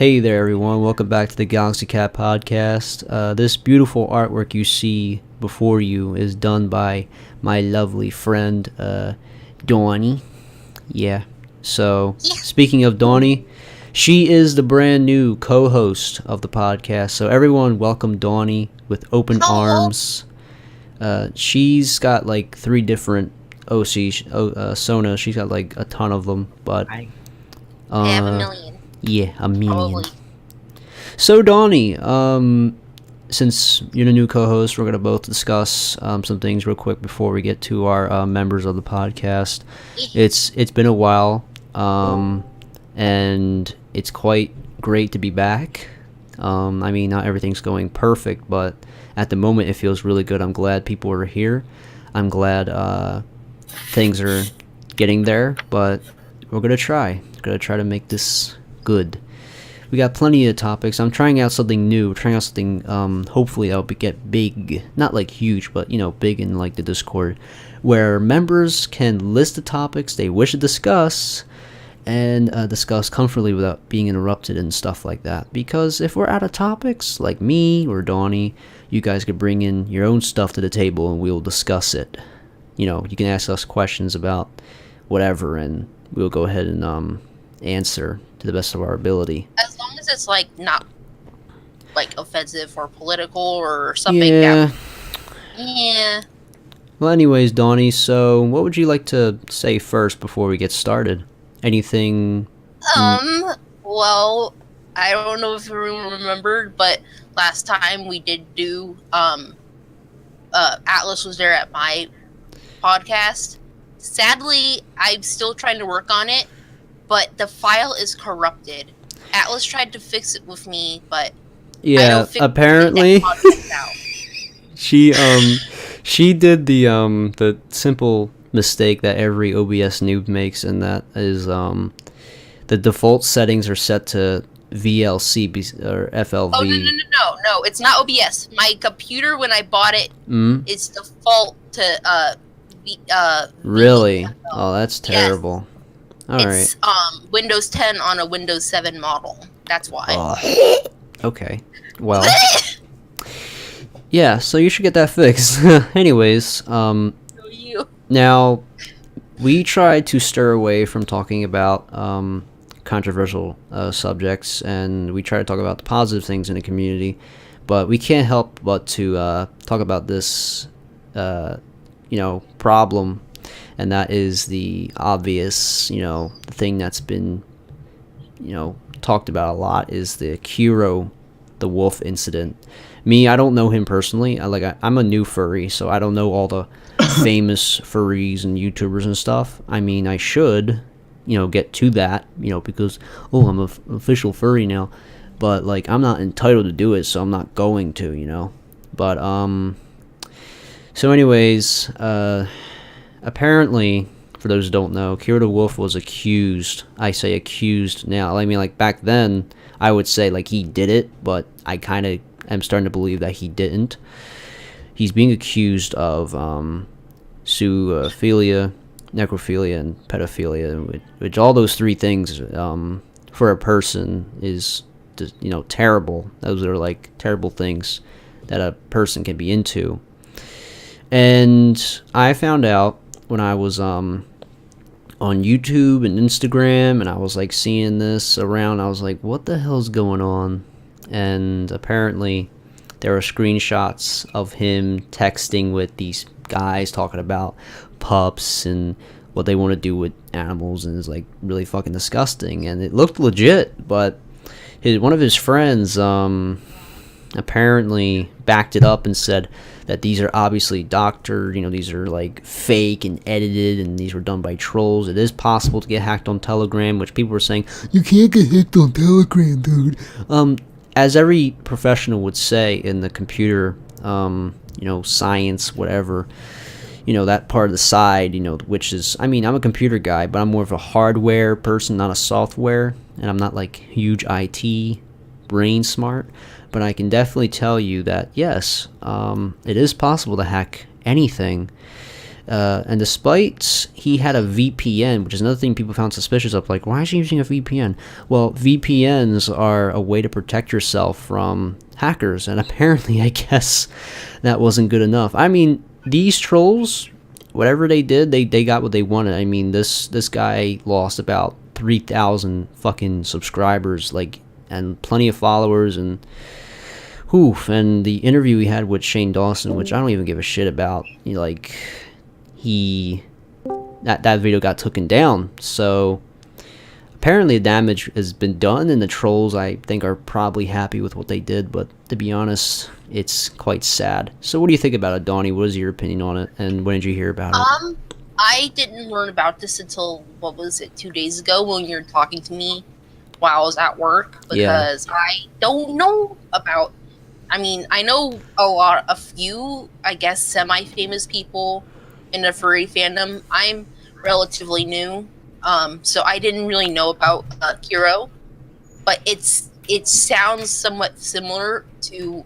Hey there, everyone. Welcome back to the Galaxy Cat podcast. This beautiful artwork you see before you is done by my lovely friend, Donnie. Yeah. So, speaking of Donnie, she is the brand new co host of the podcast. So, everyone, welcome Donnie with open arms. She's got like 3 different Sonas. She's got like a ton of them, but. I have a million. Yeah, a million. Probably. So, Donnie, since you're the new co-host, we're gonna both discuss some things real quick before we get to our members of the podcast. It's been a while, and it's quite great to be back. I mean, not everything's going perfect, but at the moment, it feels really good. I'm glad people are here. I'm glad things are getting there, but we're gonna try. We're gonna try to make this good. We got plenty of topics. I'm trying out something new. Trying out something. Hopefully, that'll get big. Not like huge, but big in like the Discord, where members can list the topics they wish to discuss, and discuss comfortably without being interrupted and stuff like that. Because if we're out of topics, like me or Donnie, you guys could bring in your own stuff to the table, and we'll discuss it. You can ask us questions about whatever, and we'll go ahead and answer to the best of our ability. As long as it's like not like offensive or political or something. Yeah. Yeah. Well, anyways, Donnie, so what would you like to say first before we get started? Anything? Well, I don't know if everyone remembered, but last time we did do Atlas was there at my podcast. Sadly, I'm still trying to work on it, but the file is corrupted. Atlas tried to fix it with me, but yeah, apparently she did the simple mistake that every OBS noob makes, and that is the default settings are set to VLC or FLV. Oh no! It's not OBS. My computer, when I bought it, it's default to Really? Oh, that's terrible. Yes. All right. Windows 10 on a Windows 7 model. That's why. Okay. Well. Yeah, so you should get that fixed. Anyways, now we try to stir away from talking about controversial subjects, and we try to talk about the positive things in the community, but we can't help but to talk about this problem, and that is the obvious, the thing that's been, talked about a lot is the Kero, the wolf incident. Me, I don't know him personally. I'm a new furry, so I don't know all the famous furries and YouTubers and stuff. I mean, I should, get to that, because, I'm an official furry now, but, I'm not entitled to do it, so I'm not going to, but, so anyways, apparently, for those who don't know, Kero the Wolf was accused. I say accused now. I mean, back then, I would say, he did it, but I kind of am starting to believe that he didn't. He's being accused of zoophilia, necrophilia, and pedophilia, which all those 3 things, for a person is, terrible. Those are, terrible things that a person can be into. And I found out when I was on YouTube and Instagram, and I was seeing this around, I was like, what the hell's going on? And apparently there are screenshots of him texting with these guys talking about pups and what they want to do with animals, and it's really fucking disgusting. And it looked legit, but one of his friends apparently backed it up and said that these are obviously doctored, these are fake and edited, and these were done by trolls. It is possible to get hacked on Telegram, which people were saying, you can't get hacked on Telegram, dude. As every professional would say in the computer, science, whatever, that part of the side, which is, I mean, I'm a computer guy, but I'm more of a hardware person, not a software, and I'm not huge IT brain smart. But I can definitely tell you that, yes, it is possible to hack anything. And despite he had a VPN, which is another thing people found suspicious of, like, why is he using a VPN? Well, VPNs are a way to protect yourself from hackers, and apparently, I guess, that wasn't good enough. I mean, these trolls, whatever they did, they got what they wanted. I mean, this guy lost about 3,000 fucking subscribers, like, and plenty of followers, and and the interview he had with Shane Dawson, which I don't even give a shit about, like, that video got taken down. So apparently the damage has been done, and the trolls, I think, are probably happy with what they did, but to be honest, it's quite sad. So what do you think about it, Donnie? What is your opinion on it, and when did you hear about it? I didn't learn about this until, what was it, 2 days ago, when you were talking to me while I was at work, because I don't know about, I mean, I know a few, I guess, semi-famous people in the furry fandom. I'm relatively new, so I didn't really know about Kero, but it sounds somewhat similar to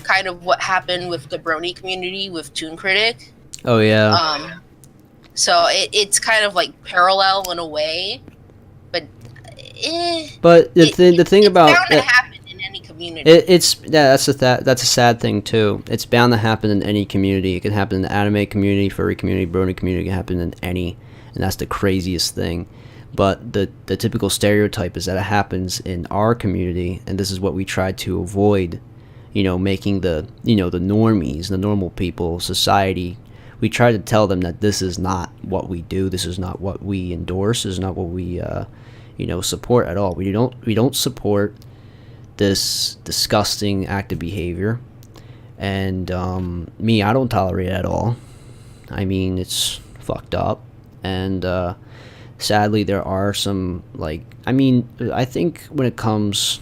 kind of what happened with the Brony community with Toon Critic. Oh yeah. So it's kind of like parallel in a way, but the thing about bound to happen in any community. That's a sad thing too. It's bound to happen in any community. It can happen in the anime community, furry community, brony community. It can happen in any, and that's the craziest thing. But the typical stereotype is that it happens in our community, and this is what we try to avoid. Making the the normies, the normal people, society. We try to tell them that this is not what we do. This is not what we endorse. This is not what we support at all. We don't support this disgusting act of behavior, and I don't tolerate it at all. I mean, it's fucked up, and sadly there are some, like, I think when it comes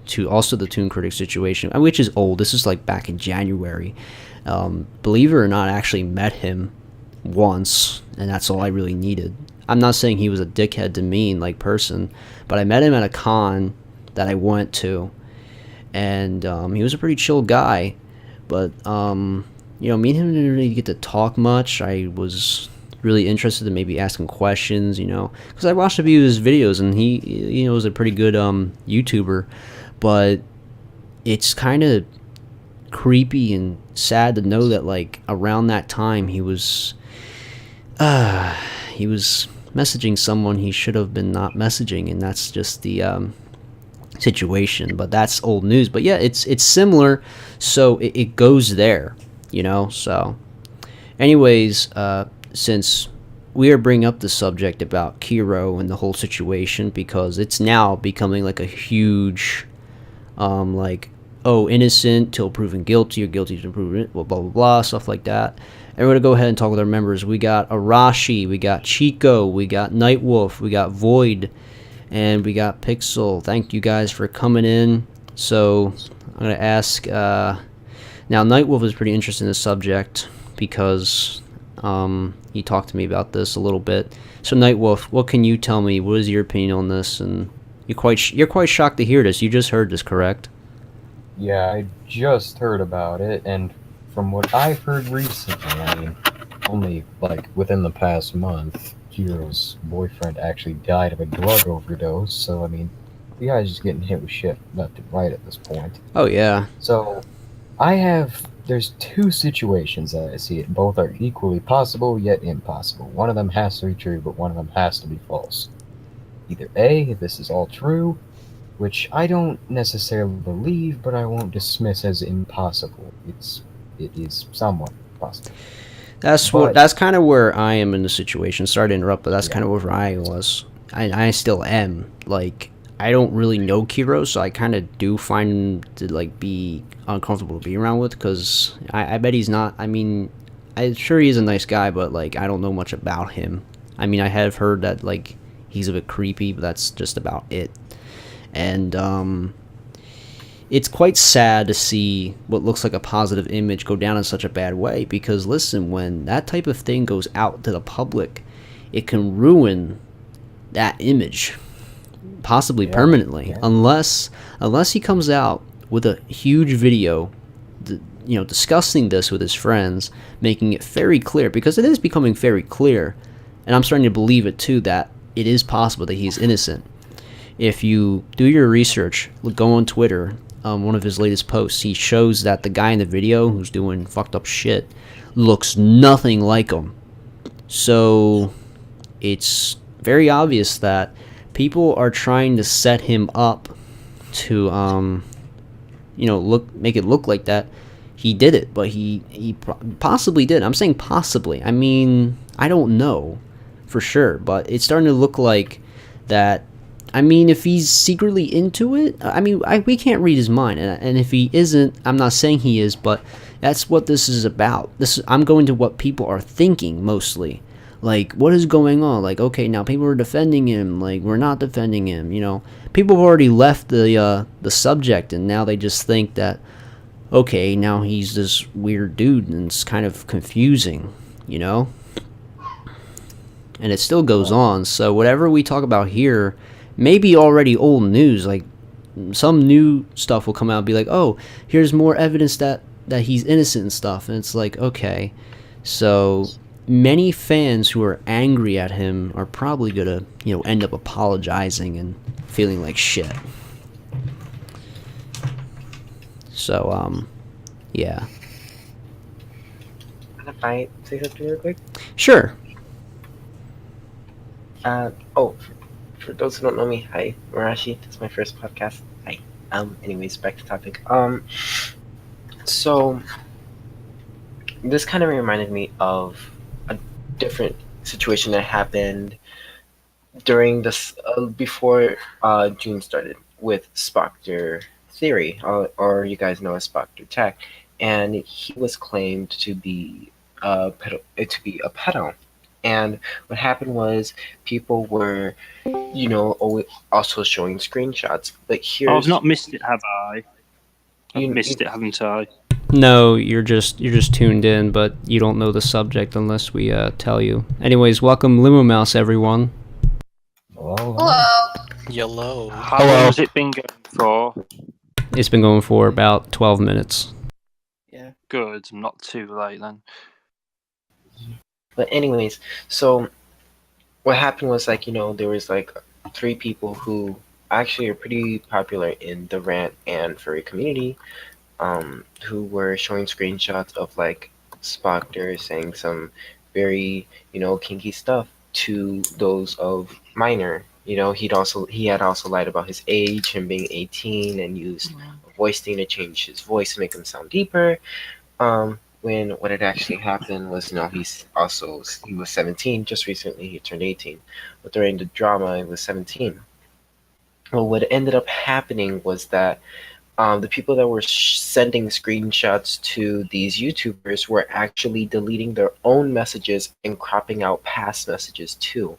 to also the Toon Critic situation, which is old, this is like back in January, believe it or not, I actually met him once, and that's all I really needed. I'm not saying he was a dickhead to me, like, person, but I met him at a con that I went to, and he was a pretty chill guy, but me and him didn't really get to talk much. I was really interested in maybe asking questions, because I watched a few of his videos, and he was a pretty good YouTuber, but it's kind of creepy and sad to know that, like, around that time he was messaging someone he should have been not messaging, and that's just the situation. But that's old news. But yeah, it's similar, so it goes there, so anyways, since we are bringing up the subject about Kero and the whole situation, because it's now becoming like a huge innocent till proven guilty, or guilty till proven, blah blah blah, stuff like that. And we're gonna go ahead and talk with our members. We got Arashi, we got Chico, we got Nightwolf, we got Void, and we got Pixel. Thank you guys for coming in. So I'm gonna ask. Now Nightwolf is pretty interested in this subject because he talked to me about this a little bit. So Nightwolf, what can you tell me? What is your opinion on this? And you're quite shocked to hear this. You just heard this, correct? Yeah, I just heard about it, and from what I've heard recently, only like within the past month, Kiro's boyfriend actually died of a drug overdose. So the guy's just getting hit with shit left and right at this point. Oh yeah. So there's two situations that I see it. Both are equally possible yet impossible. One of them has to be true, but one of them has to be false. Either A, this is all true, which I don't necessarily believe, but I won't dismiss as impossible. It is somewhat possible. That's kind of where I am in the situation. Sorry to interrupt, but that's kind of where I was. I still am. Like, I don't really know Kero, so I kind of do find him to, like, be uncomfortable to be around with, because I bet he's not. I'm sure he's a nice guy, but, like, I don't know much about him. I have heard that, like, he's a bit creepy, but that's just about it. And it's quite sad to see what looks like a positive image go down in such a bad way, because listen, when that type of thing goes out to the public, it can ruin that image, possibly permanently, unless he comes out with a huge video discussing this with his friends, making it very clear, because it is becoming very clear, and I'm starting to believe it too, that it is possible that he's innocent. If you do your research, go on Twitter, one of his latest posts, he shows that the guy in the video who's doing fucked up shit looks nothing like him. So it's very obvious that people are trying to set him up to make it look like that he did it, but he possibly did. I'm saying possibly. I mean, I don't know for sure, but it's starting to look like that. I mean, if he's secretly into it, I mean, we can't read his mind, and if he isn't, I'm not saying he is, but that's what this is about. I'm going to what people are thinking mostly. Like, what is going on? Like, okay, now people are defending him. Like, we're not defending him. People have already left the subject, and now they just think that, okay, now he's this weird dude, and it's kind of confusing, And it still goes on. So whatever we talk about here may be already old news. Like, some new stuff will come out and be like, oh, here's more evidence that he's innocent and stuff. And it's like, okay, so many fans who are angry at him are probably gonna, end up apologizing and feeling like shit. So, yeah. If I say something real quick? Sure. For those who don't know me, hi, Marashi. This is my first podcast. Hi. Anyways, back to topic. So this kind of reminded me of a different situation that happened during this before June started with Spoctor Theory, or you guys know as Spoctor Tech, and he was claimed to be a pedo. And what happened was people were, also showing screenshots. But I've not missed it, have I? I've missed it, haven't I? No, you're just tuned in, but you don't know the subject unless we tell you. Anyways, welcome Limo Mouse, everyone. Hello. Hello. How long has it been going for? It's been going for about 12 minutes. Yeah. Good. I'm not too late then. But anyways, so what happened was, there was 3 people who actually are pretty popular in the rant and furry community, who were showing screenshots of Spoctor saying some very, kinky stuff to those of minor. He had also lied about his age, him being 18, and used a voice thing to change his voice to make him sound deeper. When what had actually happened was, he was 17. Just recently he turned 18, but during the drama he was 17. Well, what ended up happening was that the people that were sending screenshots to these YouTubers were actually deleting their own messages and cropping out past messages too,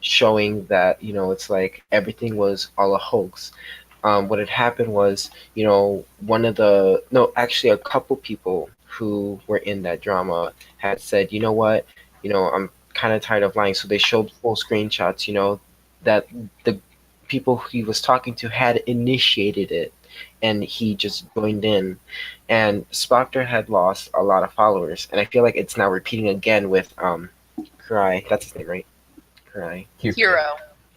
showing that it's like everything was all a hoax. What had happened was, a couple people who were in that drama had said, you know what, I'm kind of tired of lying. So they showed full screenshots, that the people he was talking to had initiated it, and he just joined in. And Spoctor had lost a lot of followers, and I feel like it's now repeating again with Kurai. That's his name, right? Kurai.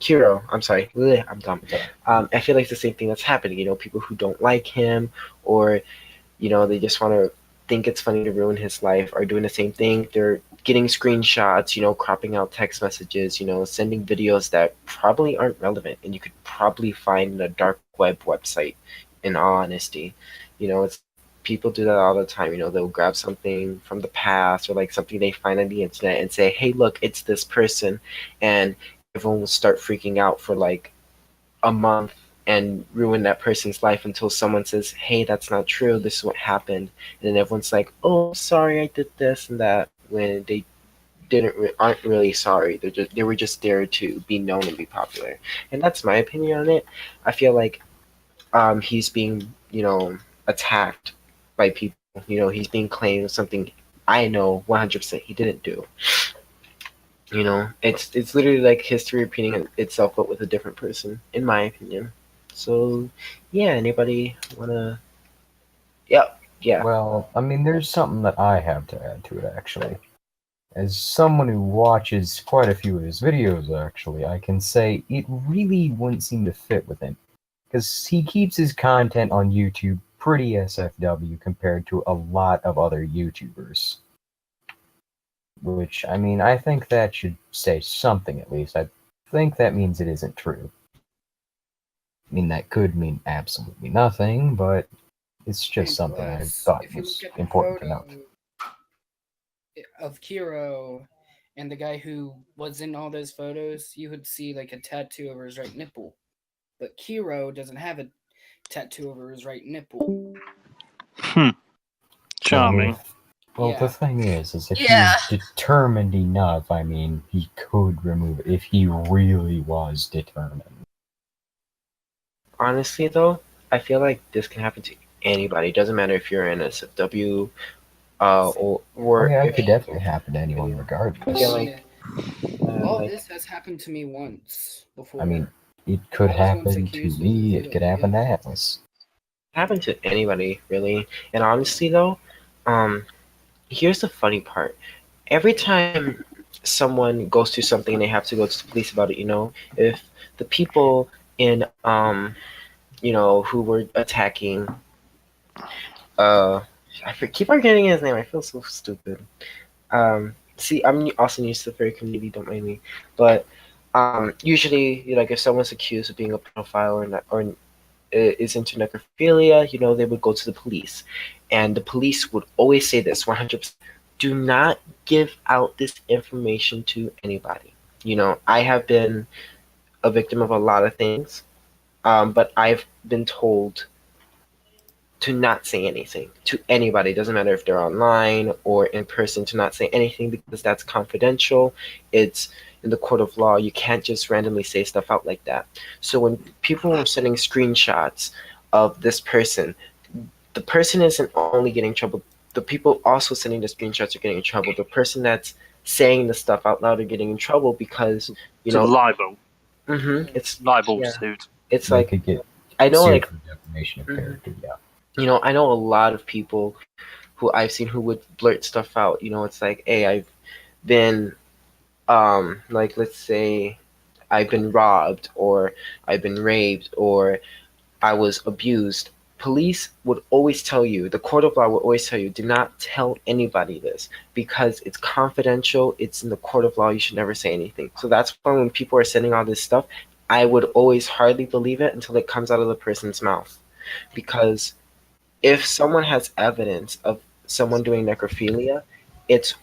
Kero, I'm sorry. Blech, I'm dumb. I feel like it's the same thing that's happening. People who don't like him, or they just want to think it's funny to ruin his life, are doing the same thing. They're getting screenshots, cropping out text messages, sending videos that probably aren't relevant, and you could probably find in a dark web website. In all honesty, it's people do that all the time. They'll grab something from the past, or something they find on the internet, and say, hey, look, it's this person, and everyone will start freaking out for a month and ruin that person's life until someone says, hey, that's not true, this is what happened. And then everyone's like, oh, sorry, I did this and that, when they aren't really sorry. They were just there to be known and be popular. And that's my opinion on it. I feel like he's being, attacked by people. He's being claimed something I know 100% he didn't do. It's literally like history repeating itself, but with a different person, in my opinion. So, yeah, anybody wanna? Yeah, Yeah. Well, I mean, there's something that I have to add to it, actually. As someone who watches quite a few of his videos, actually, I can say it really wouldn't seem to fit with him. Because he keeps his content on YouTube pretty SFW compared to a lot of other YouTubers. Which, I mean, I think that should say something at least. I think that means it isn't true. I mean, that could mean absolutely nothing, but it's just And something I plus, thought if you was look at the important to photo note. of Kero and the guy who was in all those photos, you would see like a tattoo over his right nipple. But Kero doesn't have a tattoo over his right nipple. Charming. Well, Yeah. the thing is if Yeah. he's determined enough, I mean, he could remove it if he really was determined. Honestly, though, I feel like this can happen to anybody. It doesn't matter if you're in SFW, or Oh yeah, it if could definitely happen to anyone I regardless. feel like, all like this has happened to me once before. I mean, it could I was once happen to accused of me, it could happen to pedophilia. Atlas. happen to anybody really. And honestly, though, here's the funny part. Every time someone goes through something and they have to go to the police about it, if the people in who were attacking, keep forgetting his name. I feel so stupid. See, I'm also used to the furry community. Don't mind me. But usually, like if someone's accused of being a pedophile or is into necrophilia, they would go to the police, and the police would always say this 100%: do not give out this information to anybody. I have been a victim of a lot of things, but I've been told to not say anything to anybody. It doesn't matter if they're online or in person, to not say anything because that's confidential. It's in the court of law. You can't just randomly say stuff out like that. So when people are sending screenshots of this person, the person isn't only getting in trouble, the people also sending the screenshots are getting in trouble. The person that's saying the stuff out loud are getting in trouble because, It's a libel. it's Libel yeah, suit. it's They like, could get I know, sued like, for defamation of character, yeah. I know a lot of people who I've seen who would blurt stuff out. It's like, hey, I've been, like, let's say I've been robbed, or I've been raped, or I was abused. Police would always tell you, the court of law would always tell you, do not tell anybody this because it's confidential. It's in the court of law. You should never say anything. So that's why when people are sending all this stuff, I would always hardly believe it until it comes out of the person's mouth. Because if someone has evidence of someone doing necrophilia, it's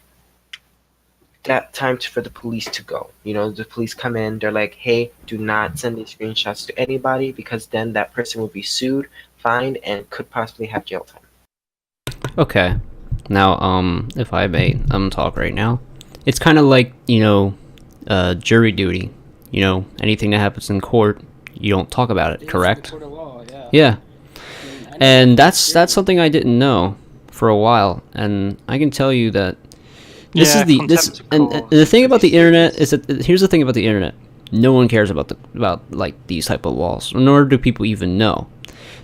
that time for the police to go. The police come in, they're like, hey, do not send these screenshots to anybody because then that person will be sued, fined, and could possibly have jail time. Okay. Now, if I may, talk right now. It's kind of like, jury duty. Anything that happens in court, you don't talk about it, It's correct? the court of law, yeah. Yeah. I mean, I know And that's that's something I didn't know for a while, and I can tell you that this Yeah, is the contempt of and court the thing about the pretty internet serious. is that here's the thing about the internet. No one cares about like these type of laws, nor do people even know.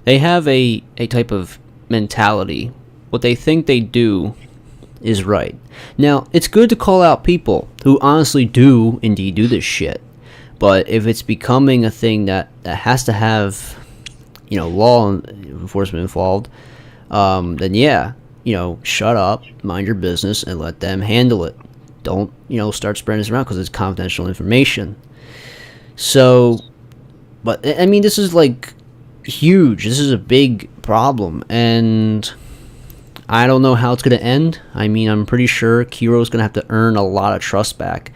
They have a type of mentality. What they think they do is right. Now, it's good to call out people who honestly do indeed do this shit. But if it's becoming a thing that has to have, law enforcement involved, then yeah, shut up, mind your business, and let them handle it. Don't, start spreading this around because it's confidential information. So, but I mean, this is like huge. This is a big problem, and I don't know how it's going to end. I mean, I'm pretty sure Kiro's going to have to earn a lot of trust back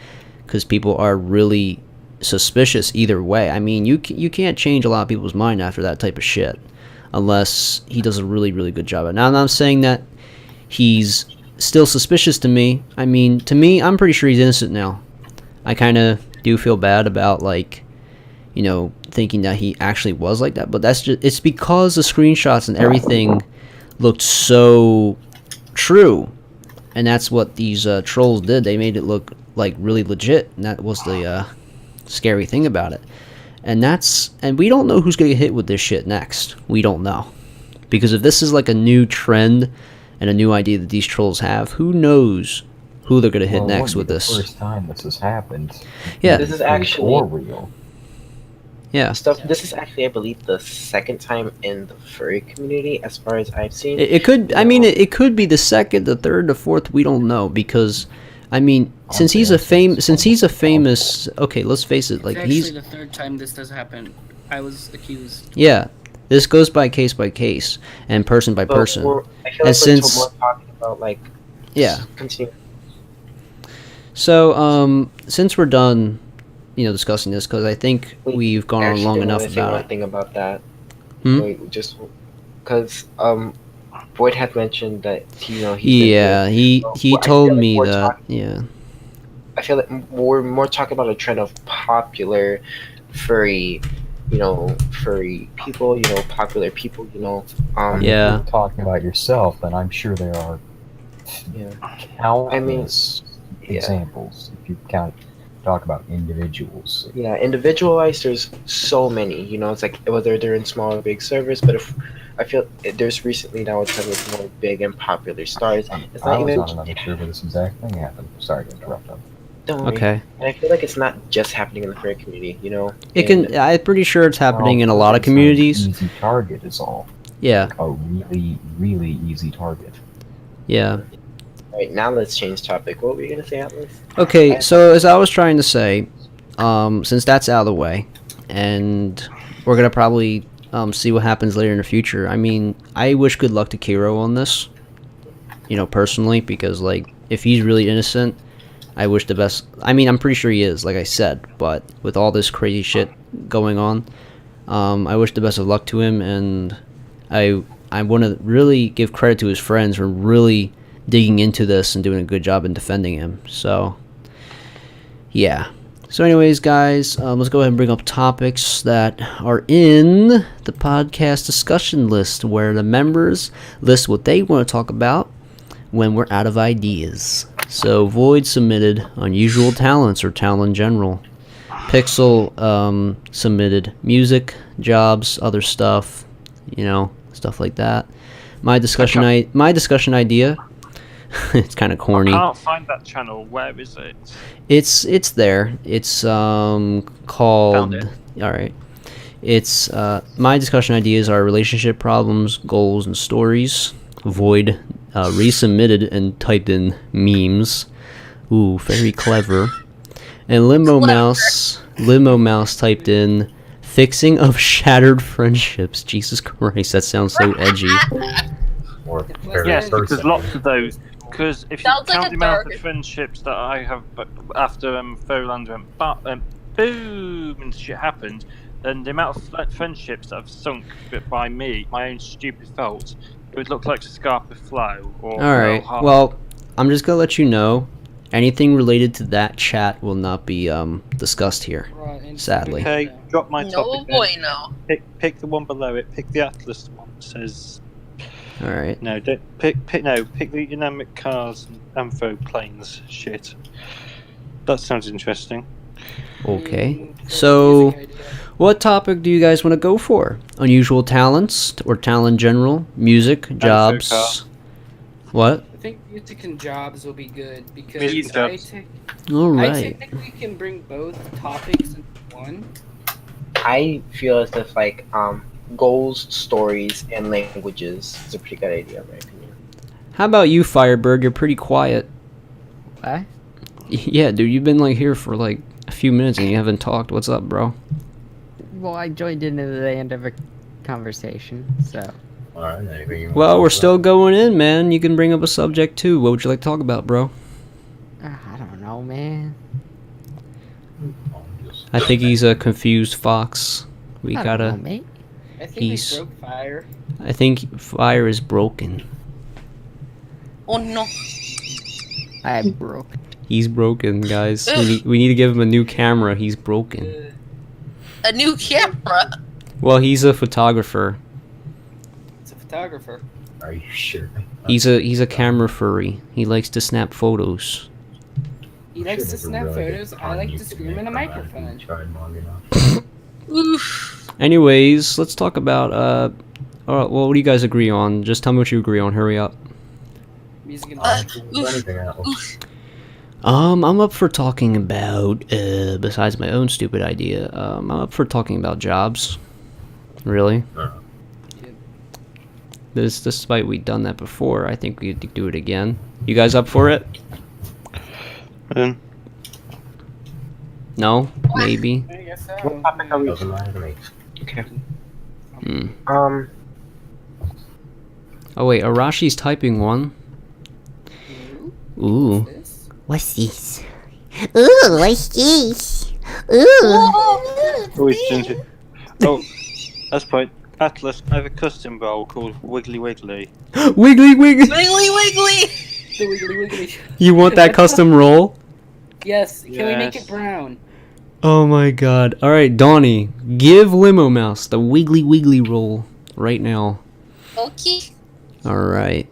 because people are really suspicious either way. I mean, you can't change a lot of people's mind after that type of shit unless he does a really, really good job. Now, I'm not saying that he's still suspicious to me. I mean, to me, I'm pretty sure he's innocent now. I kind of do feel bad about, like, thinking that he actually was like that, but it's because the screenshots and everything looked so true, and that's what these trolls did. They made it look like really legit, and that was the scary thing about it. And we don't know who's gonna get hit with this shit next. We don't know. Because if this is like a new trend and a new idea that these trolls have, who knows who they're gonna hit Well, it next wouldn't be with this? the first time this has happened. Yeah. This is Fake actually or real. Yeah. stuff. This is actually, I believe, the second time in the furry community, as far as I've seen. It could. I mean, it could be the second, the third, the fourth. We don't know because, I mean, since he's a famous. Okay, let's face it. Like It's actually he's. the third time this does happen. I was accused. Yeah, this goes by case and person by But person. I feel like And we're since- more talking about like. Yeah. Continue. So, since we're done, discussing this, because I think Wait, we've gone on Actually, long I enough wanna say about one it. thing about that. Hmm? Wait, just because Boyd had mentioned that he Yeah, he Well, I told feel like me we're that. talking- Yeah. I feel like we're more talking about a trend of popular furry, furry people, popular people, I mean, Yeah. If you're talking about yourself, then I'm sure there are yeah. countless yeah. examples. If you talk about individuals. Yeah, individualized, there's so many, it's like whether they're in small or big servers, but if I feel there's recently now a trend with more big and popular stars. It's I not was even, on another server where this exact thing happened. Sorry to interrupt them. don't worry. Okay. And I feel like it's not just happening in the furry community, It and- can. I'm pretty sure it's happening in a Well, lot of it's an communities. Easy target is all. Yeah. A really, really easy target. Yeah. Alright, now let's change topic. What were you gonna say, Atlas? Okay. So as I was trying to say, since that's out of the way, and we're gonna probably see what happens later in the future. I mean, I wish good luck to Kero on this. Personally, because like if he's really innocent, I wish the best. I mean, I'm pretty sure he is, like I said, but with all this crazy shit going on, I wish the best of luck to him, and I want to really give credit to his friends for really digging into this and doing a good job in defending him. So, yeah. So, anyways, guys, let's go ahead and bring up topics that are in the podcast discussion list, where the members list what they want to talk about when we're out of ideas. So, Void submitted unusual talents or talent in general. Pixel submitted music, jobs, other stuff, stuff like that. My discussion idea. It's kind of corny. I can't find that channel. Where is it? It's there. It's called. Found it. All right. It's my discussion ideas are relationship problems, goals, and stories. Void resubmitted and typed in memes. Ooh, very clever. And Limbo Mouse typed in fixing of shattered friendships. Jesus Christ, that sounds so edgy. Or Yes, Yes, person. because lots of those. Because if you Sounds like count a the amount dark- of friendships that I have after Furryland went boom and shit happened, then the amount of friendships that have sunk by me, my own stupid fault, it would look like Scarpa Flow or All right. Hart. Well, I'm just gonna let you know. Anything related to that chat will not be discussed here. Sadly. Okay, drop my No topic. then. boy, no. Pick the one below it. Pick the Atlas one that says All right. no. Don't pick the dynamic cars and amphib planes shit. That sounds interesting. Okay. So, what topic do you guys want to go for? Unusual talents or talent in general? Music, jobs. What? I think music and jobs will be good because Music and jobs. All I right. technically can bring both topics into one. I feel as if like goals, stories, and languages is a pretty good idea in my opinion. How about you, Firebird? You're pretty quiet. What? Yeah, dude, you've been like here for like a few minutes and you haven't talked. What's up, bro? Well, I joined in at the end of a conversation, so. Alright, anything you wanna Well, talk we're about? still going in, man. You can bring up a subject too. What would you like to talk about, bro? I don't know, man. I think he's a confused fox. We I don't know, gotta. mate. I think He's- they broke fire. I think fire is broken. Oh no. I broke. He's broken, guys. We need to give him a new camera. He's broken. A new camera. Well, he's a photographer. It's a photographer. Are you sure? He's a camera furry. He likes to snap photos. He likes to snap photos. I like to scream in a microphone. Tried long enough. Oof. Anyways, let's talk about All right. Well, what do you guys agree on? Just tell me what you agree on. Hurry up. Music and Anything else? I'm up for talking about, besides my own stupid idea, I'm up for talking about jobs. Really? Despite we've done that before, I think we could do it again. You guys up for it? No? Maybe? I guess so. What topic are we? Doesn't matter to me. Okay. Hmm. Oh wait, Arashi's typing one. What's Ooh. this? What's this? Ooh, what's this? Ooh. Always ginger. Oh, that's point. Atlas, I have a custom role called Wiggly Wiggly. Wiggly Wiggly! Wiggly wiggly. The wiggly wiggly. You want that custom roll? Yes. Can we make Yes. it brown? Oh my god. Alright, Donnie, give Limo Mouse the Wiggly Wiggly roll right now. Okay. Alright.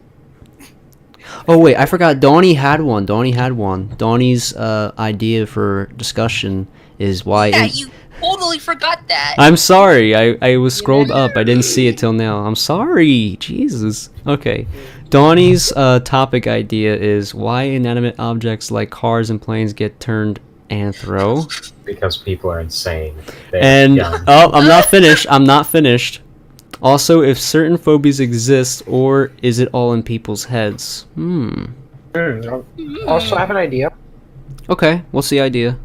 Oh wait, I forgot. Donnie had one. Donnie's idea for discussion is why. Yeah, you totally forgot that. I'm sorry. I was scrolled up. I didn't see it till now. I'm sorry. Jesus. Okay. Donnie's topic idea is why inanimate objects like cars and planes get turned anthro. Because people are insane. They're And young. oh, I'm not finished. Also, if certain phobias exist, or is it all in people's heads? Also, I have an idea. Okay, what's the idea?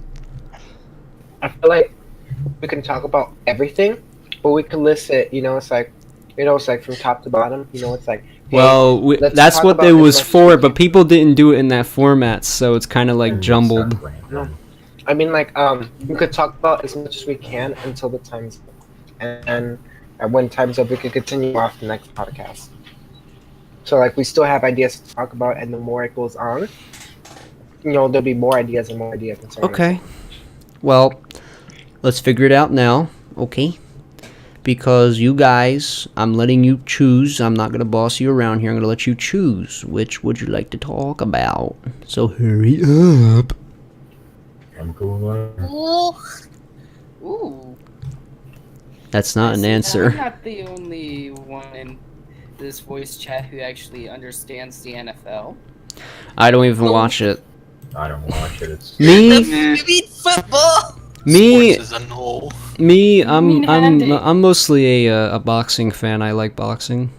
I feel like we can talk about everything, but we can list it. It's like from top to bottom. It's like. Hey, Well, let's that's talk what about it as was much as for, we but can. people didn't do it in that format, so it's kind of like And jumbled. start rambling. I mean, like, we could talk about as much as we can until the time's up. And when time's up, we could continue off the next podcast. So, like, we still have ideas to talk about, and the more it goes on, there'll be more ideas and more ideas. And so on. Okay. Well, let's figure it out now, okay? Because you guys, I'm letting you choose. I'm not going to boss you around here. I'm going to let you choose. Which would you like to talk about? So hurry up. I'm cool. Ooh. Ooh. That's not an I'm answer. not the only one in this voice chat who actually understands the NFL. I don't even watch it. I don't watch it. It's Me, You mean football? me, Sports is a no. me. mean I'm handy. mostly a boxing fan. I like boxing.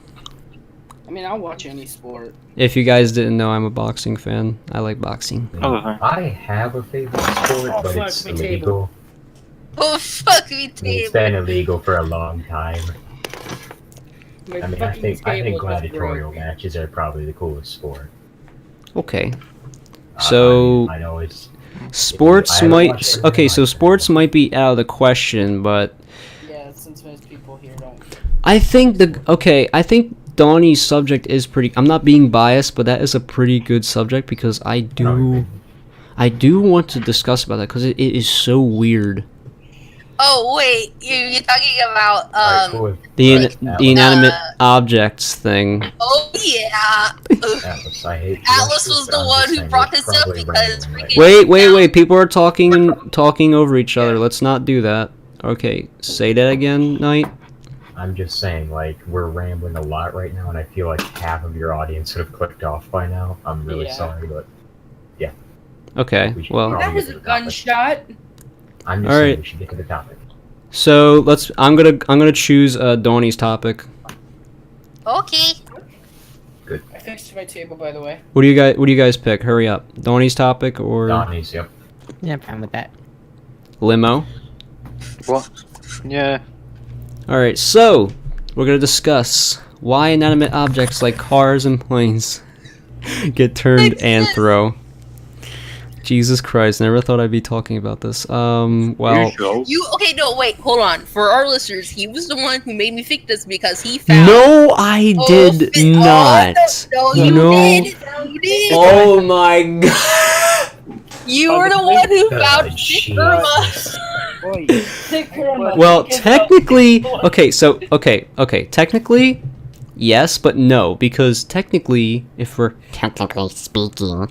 I mean, I'll watch any sport. If you guys didn't know, I'm a boxing fan. I like boxing. Okay. I have a favorite sport, Oh, but fuck, it's my illegal. Oh, fuck me, It's table. been illegal for a long time. My I mean, I fucking think table just gladiatorial broke. matches are probably the coolest sport. Okay. So I know it's sports I haven't might. watched it. Okay, so sports might be out of the question, but Yeah, since most people here don't. I think I think Donnie's subject is pretty. I'm not being biased, but that is a pretty good subject because I do want to discuss about that because it is so weird. Oh wait, you're talking about Alright, cool. The inanimate objects thing. Oh yeah. Atlas, I hate Atlas this, was but the I'm one just who saying brought we're this up probably because rambling right freaking- Wait. People are talking over each other. Let's not do that. Okay, say that again, Knight. I'm just saying, like, we're rambling a lot right now, and I feel like half of your audience would have clicked off by now. I'm really Yeah. sorry, but Okay, we should well, probably That was get a to the topic. gunshot. I'm just All saying right. we should get to the topic. so let's. I'm gonna choose Donnie's topic. Okay. I fixed my table, by the way. What do you guys pick? Hurry up. Donnie's topic or Donnie's, yep. Yeah, I'm fine with that. limo? What? Yeah. All right, so we're gonna discuss why inanimate objects like cars and planes get turned anthro. Jesus Christ, never thought I'd be talking about this. Well, You okay? No, wait, hold on. For our listeners, he was the one who made me think this because he found. no, I did fi- not. Oh, no, you No. did. No, you did. Oh my God. You were the one who God, found she- Irma. Well, technically, okay, technically, yes, but no, because technically, if we're Technically speaking.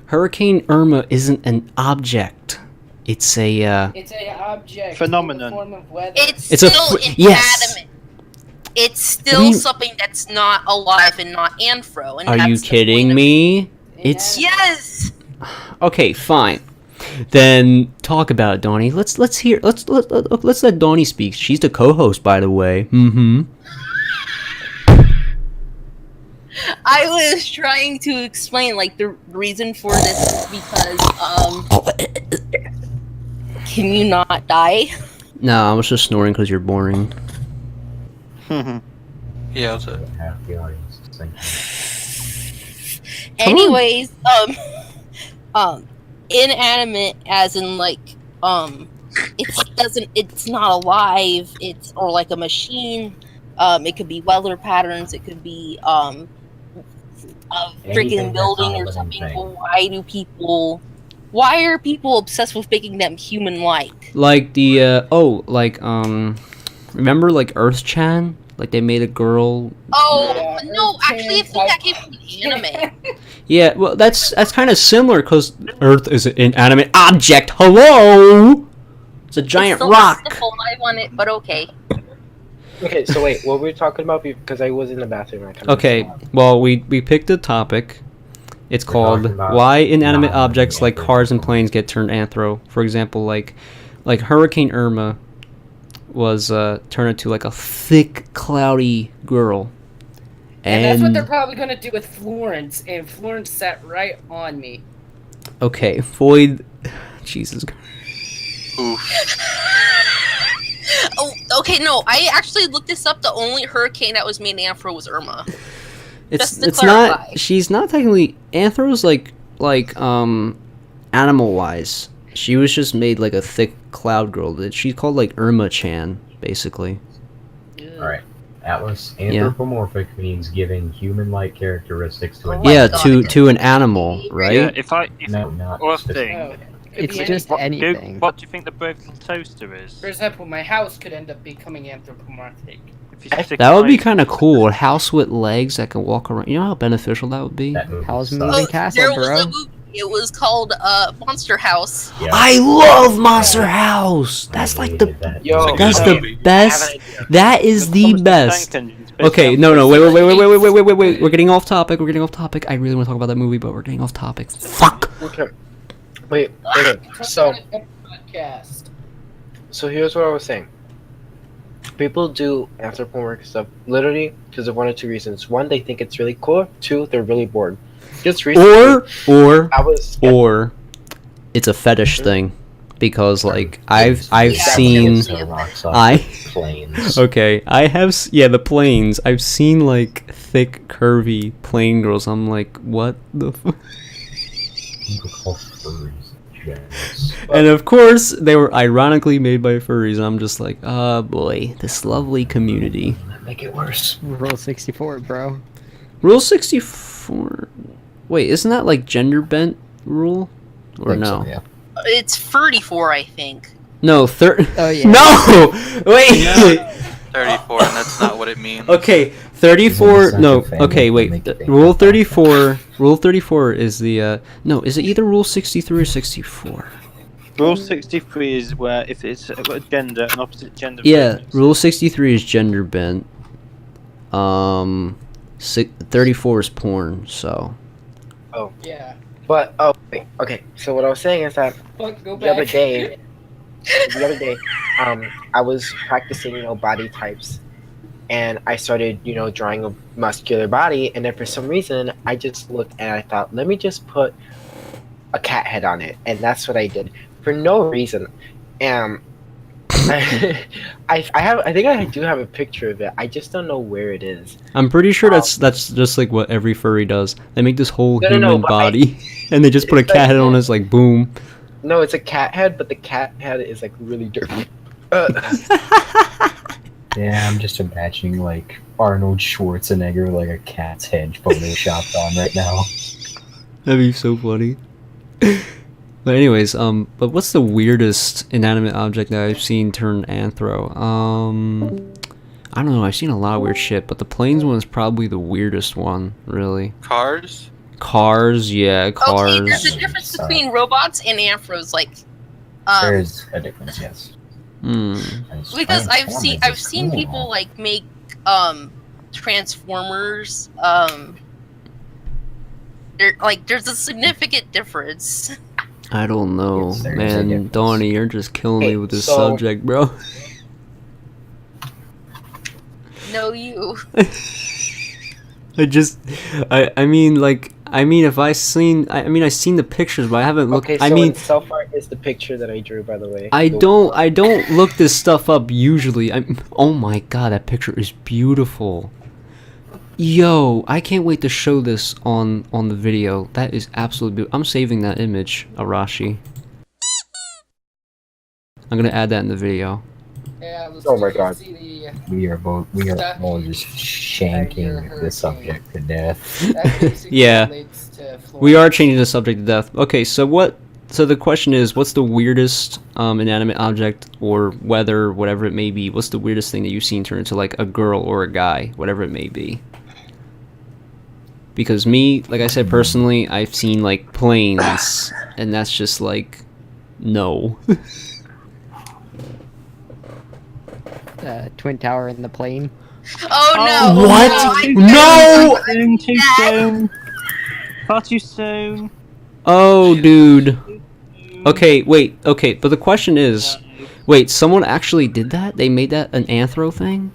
Hurricane Irma isn't an object. It's a It's a object. Phenomenon. In the form of weather. It's It's a still yes. inanimate. it's still mean- something that's not alive and not anthro. And Are you that's the kidding point of- me? It's Yes. okay. Fine. Then talk about it, Donnie. Let's let Donnie speak. She's the co-host, by the way. Mm-hmm. I was trying to explain like the reason for this is because can you not die? No, I was just snoring because you're boring. Yeah, that's it. Half the audience is thinking. Anyways, inanimate as in like it's not alive, it's or like a machine. It could be weather patterns, it could be a Anything freaking that's building not a or living something. thing. But why are people obsessed with making them human like? Like the remember like Earth-chan? Like they made a girl. Oh Yeah, no, actually I Earth-chan think that came from the anime. Yeah, well that's kind of similar because Earth is an inanimate object. Hello, it's a giant It's still rock. a sniffle live on it, but okay. Okay, so wait, what were we talking about? Because I was in the bathroom. And I kinda Okay, well we picked a topic. It's We're called talking about why inanimate non-living objects like cars and planes get turned anthro. For example, like Hurricane Irma was turned into like a thick, cloudy girl. And that's what they're probably gonna do with Florence, and Florence sat right on me. Okay, Floyd. Jesus. Oof. Oh, okay, no, I actually looked this up. The only hurricane that was made anthro was Irma. Just to It's clarify. not. She's not technically anthro's like animal wise. She was just made like a thick cloud girl. She's called like Irma-chan, basically. Alright. Atlas, Yeah. anthropomorphic means giving human-like characteristics to Oh an my Yeah, God. to an animal, right? Yeah, if No, not or a specific. thing. Oh, it could It's be just anything. anything. What do you think the broken toaster is? For example, my house could end up becoming anthropomorphic. If you I- stick That would be knives- kind of cool. A house with legs that can walk around. You know how beneficial that would be? That movie How's sucks. moving castle, there was bro? a movie. It was called Monster House. Yeah, I love Monster House. That's I like the hated that. Yo, that's good the movie. best. That is the Thomas best. Tank Engine's based Okay, on- no, wait. We're getting off topic. I really want to talk about that movie, but we're getting off topic. Fuck. Okay. Wait, okay. So Podcast. here's what I was saying. People do anthropomorphic stuff literally because of one or two reasons. One, they think it's really cool. Two, they're really bored. Just recently, Or I was it's a fetish thing because like I've Yeah. seen Rocks off I planes. okay I have the planes. I've seen like thick curvy plane girls. I'm like what the. People call furries genitals. And of course, they were ironically made by furries. I'm just like, oh boy, this lovely community. Make it worse. Rule 64, bro. Rule 64. Wait, isn't that like gender bent rule? Or Think no? so, yeah. It's 34, I think. No, Oh, yeah. No! Wait! 34, and that's not what it means. Okay, 34. Second No, family okay, to wait. make it Rule big. 34. Rule 34 is the. No, is it either Rule 63 or 64? Rule 63 is where if it's a gender, an opposite gender. Yeah, preference. Rule 63 is gender bent. 34 is porn, so. Yeah. But wait, okay. So what I was saying is that Fuck, go the other back. day, I was practicing, body types, and I started, drawing a muscular body, and then for some reason, I just looked and I thought, let me just put a cat head on it, and that's what I did for no reason. I think I do have a picture of it. I just don't know where it is. I'm pretty sure that's just like what every furry does. They make this whole No, human but body, and they just put a it's cat like- head on. It's like boom. No, it's a cat head, but the cat head is like really dirty. Yeah, I'm just imagining like Arnold Schwarzenegger like a cat's head photoshopped on right now. That'd be so funny. But anyways, but what's the weirdest inanimate object that I've seen turn anthro? I don't know. I've seen a lot of weird shit, but the planes one is probably the weirdest one, really. Cars? Cars, yeah, Okay, cars. there's a difference between robots and anthros, like, There's a difference, yes. Hmm. As because I've Transformers seen is cool. people like make Transformers, there's a significant difference. I don't know, Yes, there is a man. difference. Donnie, you're just killing me Okay, with this so- subject, bro. No, you. I mean, if I seen the pictures, but I haven't looked. Okay, so I mean, so far is the picture that I drew, by the way. I don't look this stuff up usually. Oh my god, that picture is beautiful. Yo, I can't wait to show this on the video. That is absolutely beautiful. I'm saving that image, Arashi. I'm gonna add that in the video. Yeah, let's Oh my just God. see the We are Stuff all you just at your shanking the hurricane. subject to death. that basically Yeah. relates to We are Florence. changing the subject to death. Okay, so the question is, what's the weirdest inanimate object or whether whatever it may be, what's the weirdest thing that you've seen turn into like a girl or a guy, whatever it may be? Because me, like I said personally, I've seen like planes, and that's just like, no. The Twin Tower in the plane. Oh no! What? No! Too soon. Far too soon. Oh, dude. Okay, wait. Okay, but the question is, wait, someone actually did that? They made that an anthro thing?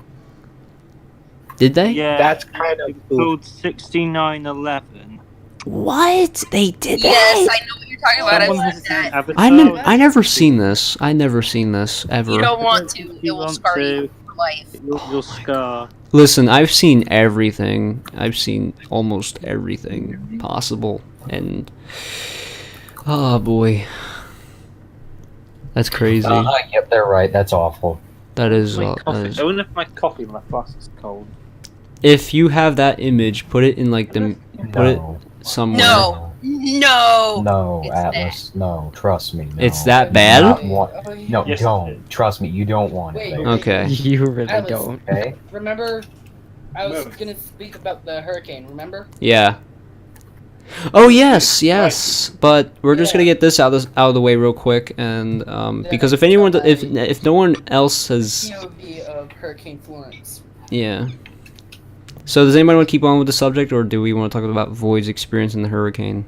Did they? Yeah. That's kind of it's called 6911. What? They did Yes, that? I know what you're talking about. Someone I've has seen seen that. Avatar. I never seen this. I never seen this ever. You don't want to. You It will want scar to. you for life. You'll scar. Listen, I've seen everything. I've seen almost everything possible, and oh boy, that's crazy. Yep, they're right. That's awful. That is. My coffee. I wonder if my coffee in my flask is cold. If you have that image, put it in like the put it No. somewhere. No. No. No, It's Atlas. No, trust me. No. It's that You do bad? not want- No, Yes, don't. Trust me, you don't want Wait, it. wait, There. Okay. You really Alice. don't. Okay. Remember, I was gonna speak about the hurricane. Remember? Yeah. Oh yes. But we're just gonna get this out of the way real quick, and because if anyone, if no one else has, POV of Hurricane Florence. yeah. So does anybody want to keep on with the subject, or do we want to talk about Void's experience in the hurricane?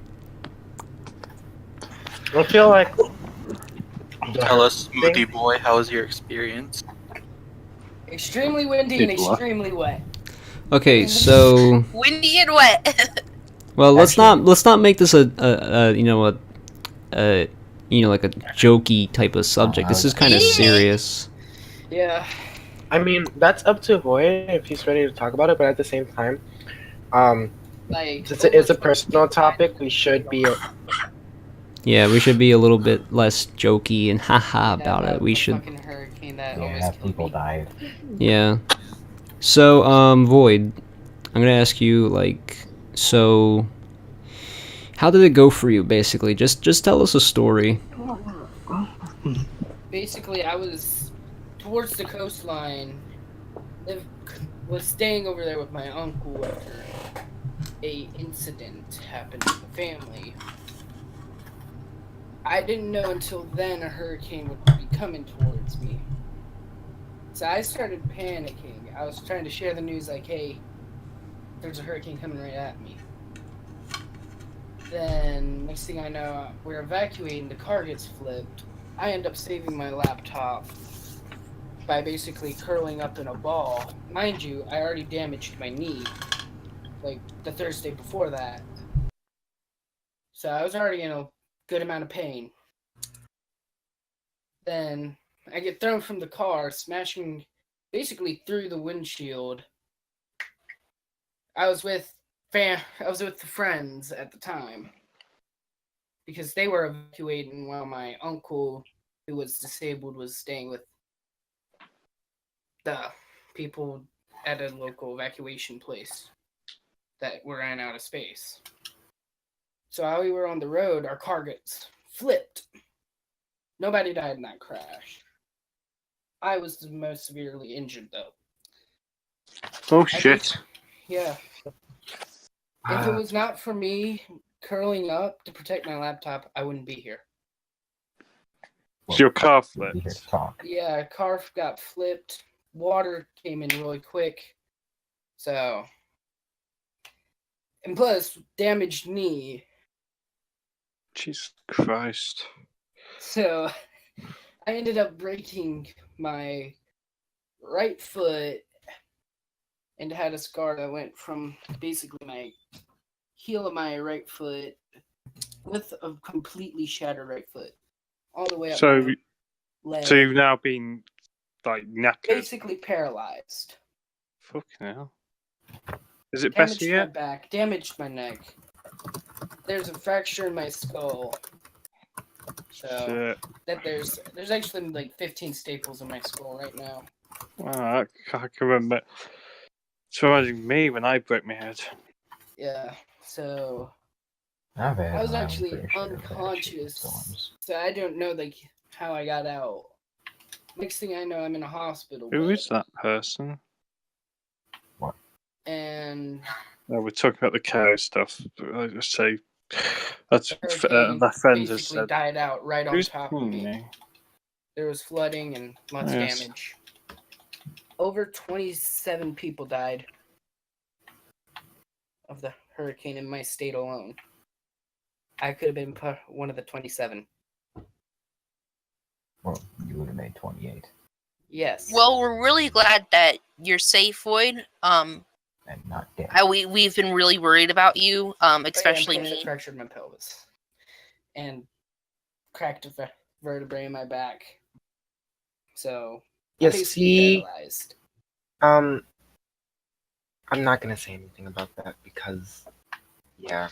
I feel like Tell us, Smoothie Boy, how was your experience? Extremely windy and extremely wet. Okay, so Windy and wet. well, let's not make this a like a jokey type of subject. This is kind of serious. Yeah. I mean, that's up to Void if he's ready to talk about it, but at the same time, Like since it is a personal topic, we should be. Yeah, we should be a little bit less jokey and haha about it. We the should. fucking hurricane that Yeah, almost killed people me. died. Yeah. So, Void, I'm gonna ask you, like, so, how did it go for you, basically? Just tell us a story. Basically, I was towards the coastline. Was staying over there with my uncle after a incident happened in the family. I didn't know until then a hurricane would be coming towards me. So I started panicking. I was trying to share the news like, hey, there's a hurricane coming right at me. Then, next thing I know, we're evacuating, the car gets flipped. I end up saving my laptop by basically curling up in a ball. Mind you, I already damaged my knee, like, the Thursday before that. So I was already in a good amount of pain. Then I get thrown from the car, smashing basically through the windshield. I was with the friends at the time because they were evacuating while my uncle, who was disabled, was staying with the people at a local evacuation place that were ran out of space. So while we were on the road, our car gets flipped. Nobody died in that crash. I was the most severely injured, though. Oh shit. Yeah. If it was not for me curling up to protect my laptop, I wouldn't be here. It's your car We'll be here flipped. to talk. Yeah, car got flipped. Water came in really quick. So, and plus, damaged knee. Jesus Christ. So, I ended up breaking my right foot and had a scar that went from basically my heel of my right foot with a completely shattered right foot all the way up So, my leg. so you've now been like knackered. Basically paralyzed. Fucking hell. Is it Damaged better my yet? back, damaged my neck. There's a fracture in my skull. So Shit. that there's actually like 15 staples in my skull right now. Wow, I can remember. It's reminding me when I broke my head. Yeah. So I've had I was my own actually fair share of bad unconscious. storms. So I don't know like how I got out. Next thing I know, I'm in a hospital Who bed. is that person? And No, we're talking about the Kero stuff. I just say that's hurricane my friend has basically said. died out right on Who's top of me. There was flooding and lots of Yes. damage. Over 27 people died of the hurricane in my state alone. I could have been one of the 27. Well, you would have made 28. Yes. Well, we're really glad that you're safe, Void. And not dead. We've been really worried about you, especially I me. fractured my pelvis and cracked a vertebrae in my back. So Yeah, I'm basically see, paralyzed. I'm not gonna say anything about that because, yeah.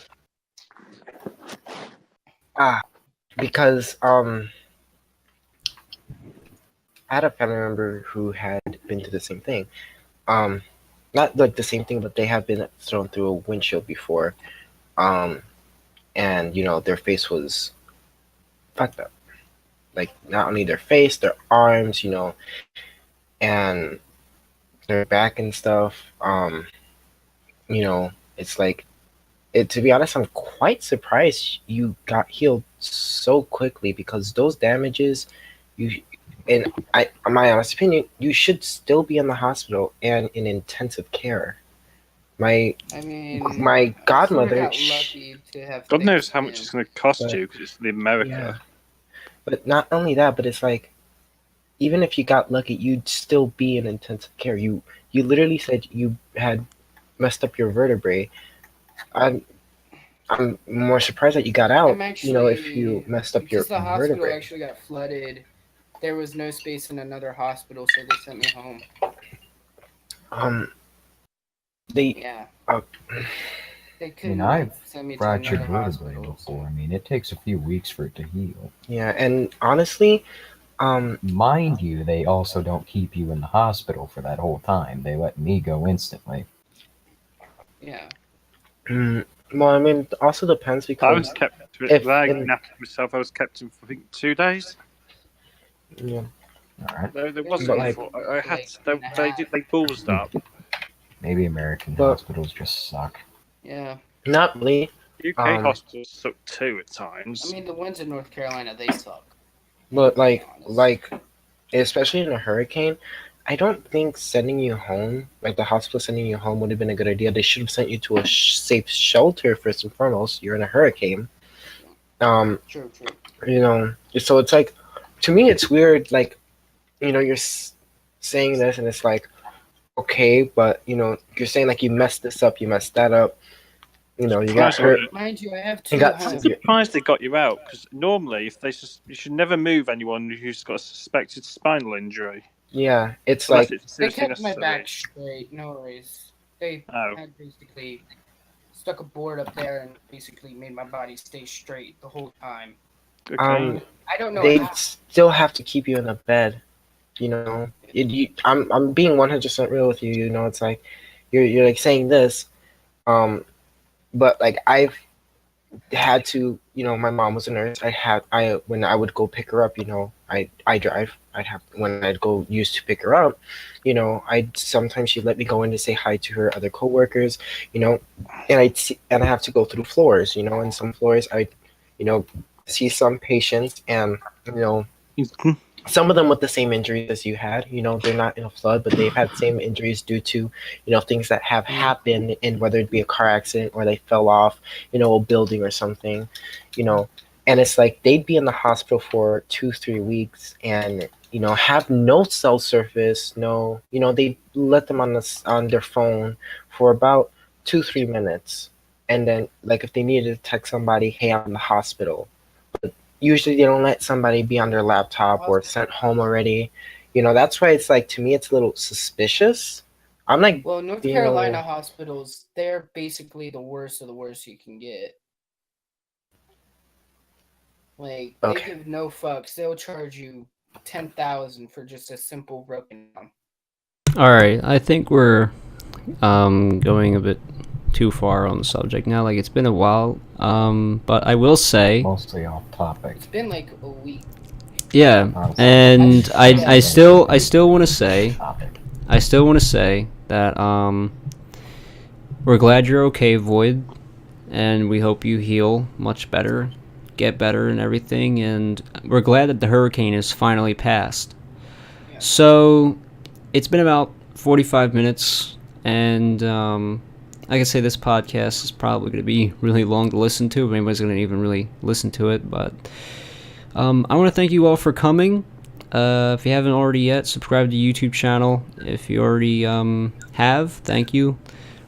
Because I had a family member who had been through the same thing. Not like the same thing, but they have been thrown through a windshield before. And their face was fucked up. Like not only their face, their arms, and their back and stuff. It's like to be honest, I'm quite surprised you got healed so quickly because those damages, in my honest opinion, you should still be in the hospital and in intensive care. My godmother, got lucky to have God knows thick how much skin. it's going to cost But- you because it's in America. yeah. But not only that, but it's like, even if you got lucky, you'd still be in intensive care. You literally said you had messed up your vertebrae. I'm more surprised that you got out. If you messed up your because the hospital vertebrae. actually got flooded, there was no space in another hospital, so they sent me home. They Yeah. They I couldn't mean, I've send me to fractured another vertebrae hospital. before. I mean, it takes a few weeks for it to heal. Yeah, and honestly, Mind you, they also don't keep you in the hospital for that whole time. They let me go instantly. Yeah. well, I mean, it also depends I because was kept. if When I in- knackered myself, I was kept in for I think 2 days. yeah, All right. There wasn't But, like- before. I had Like, they ballsed up. Maybe American But- hospitals just suck. Yeah. not really. UK hospitals suck too at times. I mean, the ones in North Carolina, they suck. But to be honest. especially in a hurricane, I don't think sending you home, like the hospital sending you home, would have been a good idea. They should have sent you to a safe shelter first and foremost. You're in a hurricane. True. So it's like, to me, it's weird. Like, you're saying this, and it's like, okay, but you're saying like you messed this up, you messed that up. You got hurt. Mind you, I have 2 You got- homes. I'm surprised they got you out because normally, if you should never move anyone who's got a suspected spinal injury. Yeah, it's Unless like it's They seriously kept my necessary. back straight, no worries. They Oh. had basically stuck a board up there and basically made my body stay straight the whole time. Okay. I don't know they how. still have to keep you in a bed. I'm being 100% real with you. It's like you're like saying this, but like I've had to. My mom was a nurse. When I would go pick her up. I drive. When I'd go used to pick her up. Sometimes she'd let me go in to say hi to her other coworkers. And I have to go through floors. And some floors I see some patients and some of them with the same injuries as you had. You know, they're not in a flood, but they've had the same injuries due to, you know, things that have happened, and whether it be a car accident or they fell off, you know, a building or something, you know. And it's like they'd be in the hospital for 2-3 weeks and, you know, have no cell service, no, you know, they let them on their phone for about 2-3 minutes, and then like if they needed to text somebody, hey, I'm in the hospital. Usually they don't let somebody be on their laptop or sent home already. You know, that's why it's like, to me, it's a little suspicious. I'm like, Well, North you Carolina know, hospitals, they're basically the worst of the worst you can get. Like, they okay. give no fucks. They'll charge you 10,000 for just a simple broken arm. All right, I think we're going a bit too far on the subject now. Like, it's been a while, but I will say, Mostly off topic. It's been like a week. yeah, Honestly, and I still want to say, topic. that we're glad you're okay, Void, and we hope you heal much better, get better, and everything. And we're glad that the hurricane is finally passed. Yeah. So it's been about 45 minutes, and like I say, this podcast is probably going to be really long to listen to, if anybody's going to even really listen to it. But I want to thank you all for coming. If you haven't already yet, subscribe to the YouTube channel. If you already have, thank you.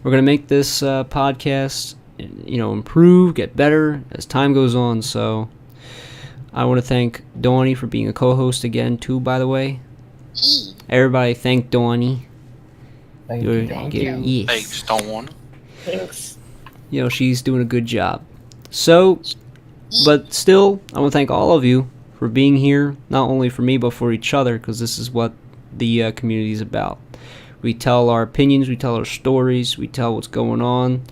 We're going to make this podcast, you know, improve, get better as time goes on. So I want to thank Donnie for being a co-host again, too, by the way. Everybody thank Donnie. Thank you. Yes. Thanks, Dawn. Thanks. You know, she's doing a good job. So, but still, I want to thank all of you for being here, not only for me, but for each other, because this is what the community is about. We tell our opinions, we tell our stories, we tell what's going on.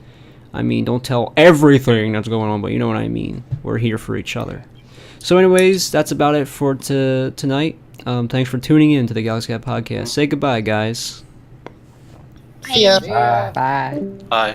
I mean, don't tell everything that's going on, but you know what I mean. We're here for each other. So anyways, that's about it for tonight. Thanks for tuning in to the Galaxy Cat Podcast. Say goodbye, guys. See ya. Bye. Bye. Bye.